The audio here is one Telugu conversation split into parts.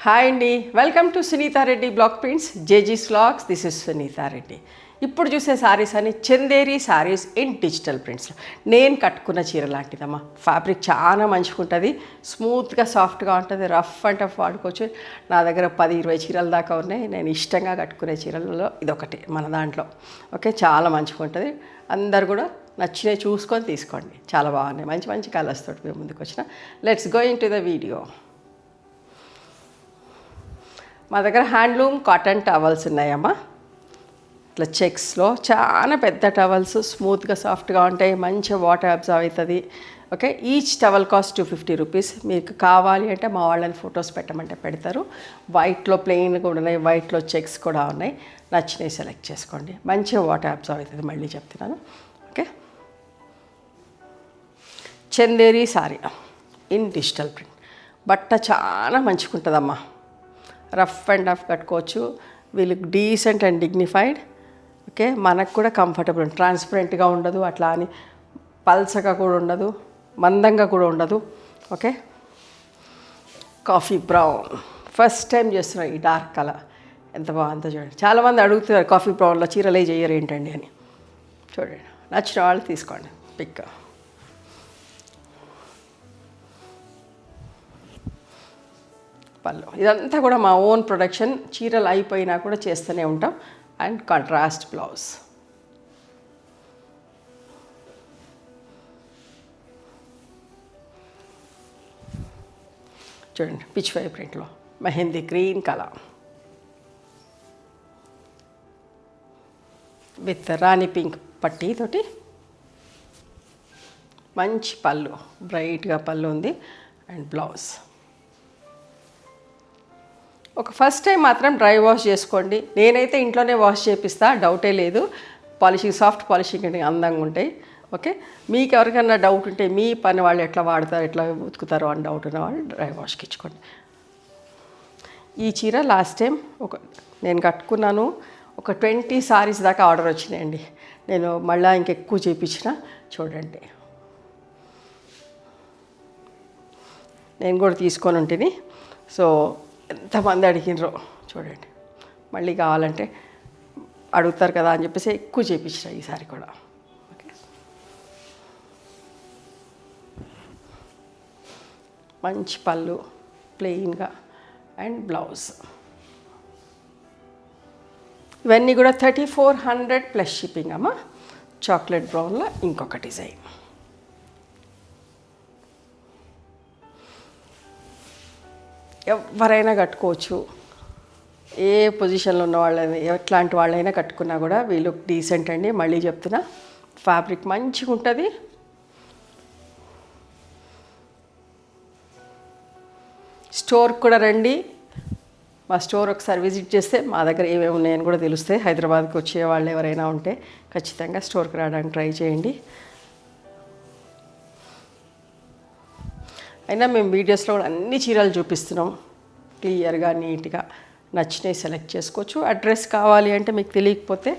హాయ్ అండి, welcome to Sunitha Reddy block prints జేజీస్ vlogs. This is Sunitha Reddy. ఇప్పుడు చూసే శారీస్ అని చందేరి శారీస్ ఇన్ డిజిటల్ ప్రింట్స్లో. నేను కట్టుకున్న చీర లాంటిదమ్మా. ఫ్యాబ్రిక్ చాలా మంచిగా ఉంటుంది, స్మూత్గా సాఫ్ట్గా ఉంటుంది, రఫ్ అండ్ టఫ్ వాడుకోవచ్చు. నా దగ్గర 10-20 చీరల దాకా ఉన్నాయి. నేను ఇష్టంగా కట్టుకునే చీరలలో ఇదొకటి మన దాంట్లో. ఓకే, చాలా మంచిగా ఉంటుంది. అందరు కూడా నచ్చినవి చూసుకొని తీసుకోండి. చాలా బాగున్నాయి, మంచి మంచి కలర్స్ తోటి మేము ముందుకు వచ్చిన. Let's going to the video. మా దగ్గర హ్యాండ్లూమ్ కాటన్ టవల్స్ ఉన్నాయమ్మా. ఇట్లా చెక్స్లో చాలా పెద్ద టవల్స్, స్మూత్గా సాఫ్ట్గా ఉంటాయి, మంచిగా వాటర్ అబ్జర్వ్ అవుతుంది. Okay, each towel cost 250 rupees. మీకు కావాలి అంటే మా వాళ్ళని ఫొటోస్ పెట్టమంటే పెడతారు. వైట్లో ప్లెయిన్ కూడా ఉన్నాయి, వైట్లో చెక్స్ కూడా ఉన్నాయి. నచ్చినవి సెలెక్ట్ చేసుకోండి. మంచిగా వాటర్ అబ్జర్వ్ అవుతుంది, మళ్ళీ చెప్తున్నాను. Okay, Chanderi sorry in digital print. బట్ట చాలా మంచిగా ఉంటుందమ్మా. రఫ్ అండ్ టఫ్ కట్టుకోవచ్చు. వీళ్ళకి డీసెంట్ అండ్ డిగ్నిఫైడ్. ఓకే, మనకు కూడా కంఫర్టబుల్, ట్రాన్స్పరెంట్గా ఉండదు, అట్లా అని పల్చగా కూడా ఉండదు, మందంగా కూడా ఉండదు. Okay, coffee brown first time చేస్తున్నారు. ఈ డార్క్ కలర్ ఎంత బాగుందో చూడండి. చాలామంది అడుగుతున్నారు కాఫీ బ్రౌన్లో చీరలే చేయరు ఏంటండి అని. చూడండి, నచ్చిన వాళ్ళు తీసుకోండి పిక్. పళ్ళు ఇదంతా కూడా మా ఓన్ ప్రొడక్షన్. చీరలు అయిపోయినా కూడా చేస్తూనే ఉంటాం. And contrast blouse. చూడండి, పిచ్ వై ప్రింట్లో మెహందీ గ్రీన్ కలర్ విత్ రాణి పింక్ పట్టీ తోటి మంచి పళ్ళు, బ్రైట్గా పళ్ళు ఉంది. And blouse. ఒక ఫస్ట్ టైం మాత్రం డ్రై వాష్ చేసుకోండి. నేనైతే ఇంట్లోనే వాష్ చేపిస్తా, డౌటే లేదు. పాలిషింగ్, సాఫ్ట్ పాలిషింగ్ అంటే అందంగా ఉంటాయి. ఓకే, మీకు ఎవరికైనా డౌట్ ఉంటే, మీ పని వాళ్ళు ఎట్లా వాడతారు, ఎట్లా ఉతుకుతారో అని డౌట్ ఉన్న వాళ్ళు డ్రై వాష్కి ఇచ్చుకోండి. ఈ చీర లాస్ట్ టైం నేను కట్టుకున్నాను. ఒక 20 సారీస్ దాకా ఆర్డర్ వచ్చినాయండి. నేను మళ్ళీ ఇంకెక్కువ చేయించిన. చూడండి, నేను కూడా తీసుకొని ఉంటుంది. సో ఎంతమంది అడిగినరో చూడండి. మళ్ళీ కావాలంటే అడుగుతారు కదా అని చెప్పేసి ఎక్కువ చేయించిన ఈసారి కూడా. ఓకే, మంచి పళ్ళు ప్లెయిన్గా అండ్ బ్లౌజ్. ఇవన్నీ కూడా 3400 ప్లస్ షిప్పింగ్ అమ్మా. చాక్లెట్ బ్రౌన్లో ఇంకొక డిజైన్. ఎవరైనా కట్టుకోవచ్చు. ఏ పొజిషన్లో ఉన్న వాళ్ళని, ఎట్లాంటి వాళ్ళైనా కట్టుకున్నా కూడా వీళ్ళు డీసెంట్ అండి. మళ్ళీ చెప్తున్నా, ఫ్యాబ్రిక్ మంచిగా ఉంటుంది. స్టోర్కి కూడా రండి. మా స్టోర్ ఒకసారి విజిట్ చేస్తే మా దగ్గర ఏమేమి ఉన్నాయని కూడా తెలుస్తాయి. హైదరాబాద్కి వచ్చే వాళ్ళు ఎవరైనా ఉంటే ఖచ్చితంగా స్టోర్కి రావడానికి ట్రై చేయండి. అయినా మేము వీడియోస్లో కూడా అన్ని చీరలు చూపిస్తున్నాం, క్లియర్గా నీట్గా. నచ్చినవి సెలెక్ట్ చేసుకోవచ్చు. అడ్రస్ కావాలి అంటే మీకు తెలియకపోతే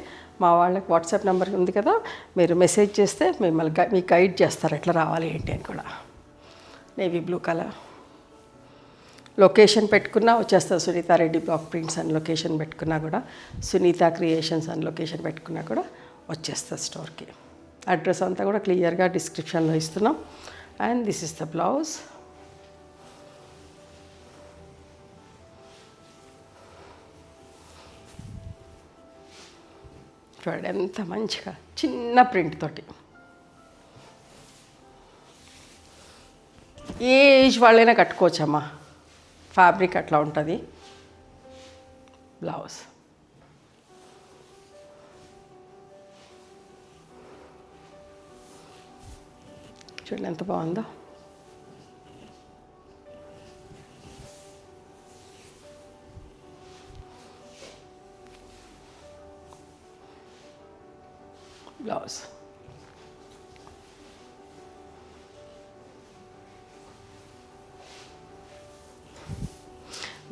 మా వాళ్ళకి వాట్సాప్ నెంబర్ ఉంది కదా, మీరు మెసేజ్ చేస్తే మిమ్మల్ని మీకు గైడ్ చేస్తారు ఎట్లా రావాలి ఏంటి అని కూడా. Navy blue colour. లొకేషన్ పెట్టుకున్నా వచ్చేస్తుంది. సునీతా రెడ్డి బ్లాక్ ప్రింట్స్ అని లొకేషన్ పెట్టుకున్నా కూడా, సునీత క్రియేషన్స్ అని లొకేషన్ పెట్టుకున్నా కూడా వచ్చేస్తుంది స్టోర్కి. అడ్రస్ అంతా కూడా క్లియర్గా డిస్క్రిప్షన్లో ఇస్తున్నాం. And this is the blouse. చూడండి ఎంత మంచిగా చిన్న ప్రింట్ తోటి. ఏ ఏజ్ వాళ్ళైనా కట్టుకోవచ్చమ్మా. ఫ్యాబ్రిక్ అట్లా ఉంటుంది. బ్లౌజ్. చూడండి ఎంత బాగుందో. బ్లౌజ్.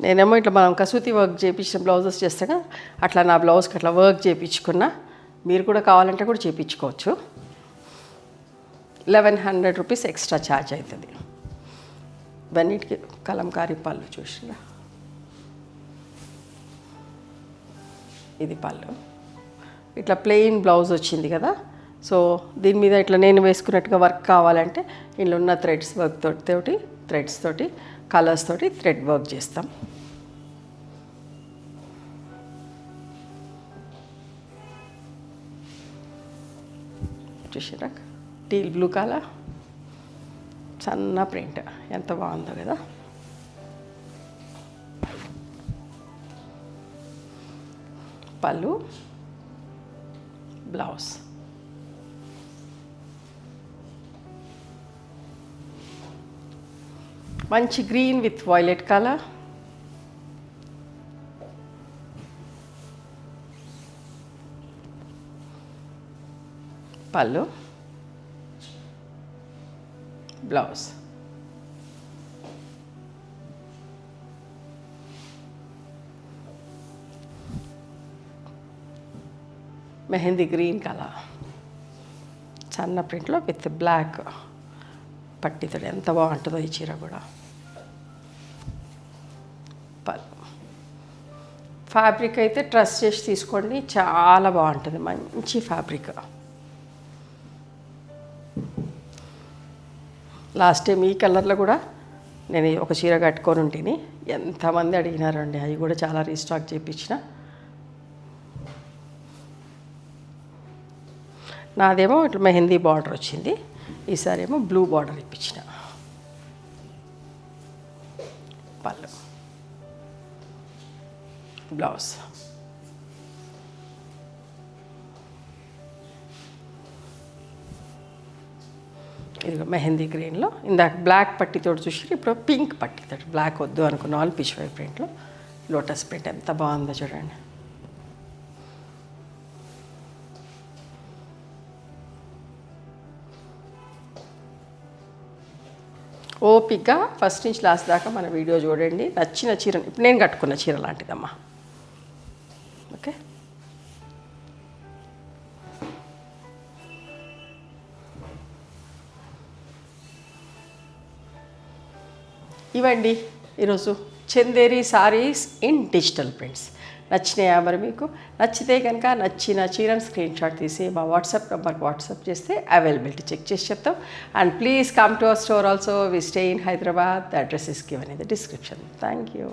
నేనేమో ఇట్లా మనం కసూతి వర్క్ చేయించిన బ్లౌజెస్ చేస్తాగా, అట్లా నా బ్లౌజ్కి అట్లా వర్క్ చేయించుకున్నా. మీరు కూడా కావాలంటే కూడా చేయించుకోవచ్చు. 1100 రూపీస్ ఎక్స్ట్రా ఛార్జ్ అవుతుంది. ఇవన్నిటికీ కలంకారీ పళ్ళు చూసినా ఇది పళ్ళు. ఇట్లా ప్లెయిన్ బ్లౌజ్ వచ్చింది కదా, సో దీని మీద ఇట్లా నేను వేసుకున్నట్టుగా వర్క్ కావాలంటే ఇందులో ఉన్న థ్రెడ్స్ వర్క్ తోటి థ్రెడ్స్ తోటి కలర్స్ తోటి థ్రెడ్ వర్క్ చేస్తాం. చూసారా, టీల్ బ్లూ కలర్, సన్న ప్రింట్ ఎంత బాగుందో కదా. పళ్ళు, బ్లౌజ్. మంచి గ్రీన్ విత్ వైలెట్ కలర్. పళ్ళు, బ్లౌజ్. మెహందీ గ్రీన్ కలర్, సన్న ప్రింట్లో విత్ బ్లాక్ పట్టితో ఎంత బాగుంటుందో ఈ చీర కూడా. పళ్ళు. ఫ్యాబ్రిక్ అయితే ట్రస్ట్ చేసి తీసుకోండి, చాలా బాగుంటుంది, మంచి ఫ్యాబ్రిక్. లాస్ట్ టైం ఈ కలర్లో కూడా నేను ఒక చీర కట్టుకొని ఉంటిని, ఎంతమంది అడిగినారండి, అవి కూడా చాలా రీస్టాక్ చేయించిన. నాదేమో ఇట్లా మెహందీ బార్డర్ వచ్చింది, ఈసారి ఏమో బ్లూ బార్డర్ ఇప్పించిన. పళ్ళు, బ్లౌజ్. ఇది మెహందీ గ్రీన్లో, ఇందాక బ్లాక్ పట్టితో చూసి ఇప్పుడు పింక్ పట్టితో, బ్లాక్ వద్దు అనుకున్న వాళ్ళు పిచ్వై ప్రింట్లో లోటస్ ప్రింట్ ఎంత బాగుందో చూడండి. ఓపిక్గా ఫస్ట్ నుంచి లాస్ట్ దాకా మన వీడియో చూడండి. నచ్చిన చీర, ఇప్పుడు నేను కట్టుకున్న చీర లాంటిదమ్మా. ఓకే, ఇవండి ఈరోజు Chanderi sarees in digital prints. నచ్చినాయా మరి మీకు? నచ్చితే కనుక నచ్చిన చీరను స్క్రీన్ షాట్ తీసి మా వాట్సాప్ నెంబర్కి వాట్సాప్ చేస్తే అవైలబిలిటీ చెక్ చేసి చెప్తాం. And please come to our store also. We stay in Hyderabad. The address is given in the description. Thank you.